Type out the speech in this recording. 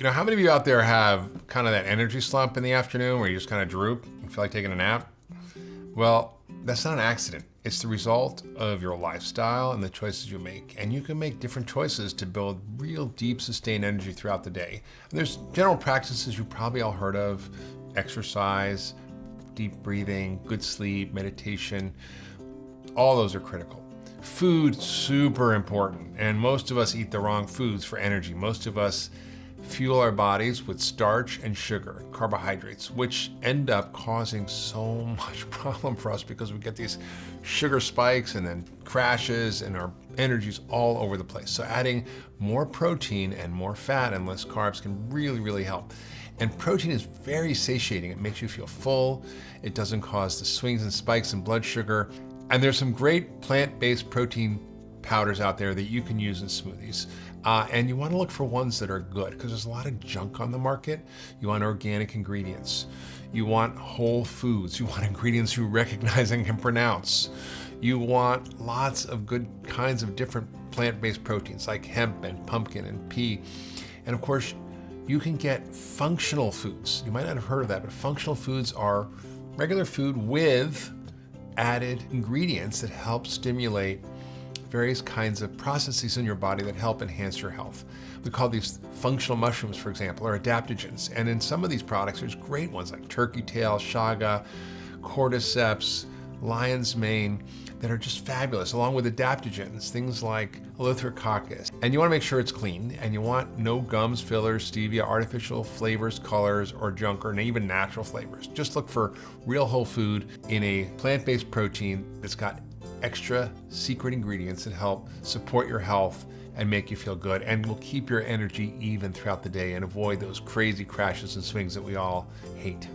How many of you out there have kind of that energy slump in the afternoon where you just kind of droop and feel like taking a nap? Well, that's not an accident. It's the result of your lifestyle and the choices you make. And you can make different choices to build real deep, sustained energy throughout the day. And there's general practices you've probably all heard of: exercise, deep breathing, good sleep, meditation. All those are critical. Food, super important. And most of us eat the wrong foods for energy. Most of us fuel our bodies with starch and sugar, carbohydrates, which end up causing so much problem for us because we get these sugar spikes and then crashes and our energy's all over the place. So adding more protein and more fat and less carbs can really, really help. And protein is very satiating. It makes you feel full. It doesn't cause the swings and spikes in blood sugar. And there's some great plant-based protein powders out there that you can use in smoothies. And you want to look for ones that are good because there's a lot of junk on the market. You want organic ingredients. You want whole foods. You want ingredients you recognize and can pronounce. You want lots of good kinds of different plant-based proteins like hemp and pumpkin and pea. And of course, you can get functional foods. You might not have heard of that, but functional foods are regular food with added ingredients that help stimulate various kinds of processes in your body that help enhance your health. We call these functional mushrooms, for example, or adaptogens. And in some of these products, there's great ones like turkey tail, chaga, cordyceps, lion's mane, that are just fabulous, along with adaptogens, things like Eleutherococcus. And you want to make sure it's clean, and you want no gums, fillers, stevia, artificial flavors, colors, or junk, or even natural flavors. Just look for real whole food in a plant-based protein that's got extra secret ingredients that help support your health and make you feel good and will keep your energy even throughout the day and avoid those crazy crashes and swings that we all hate.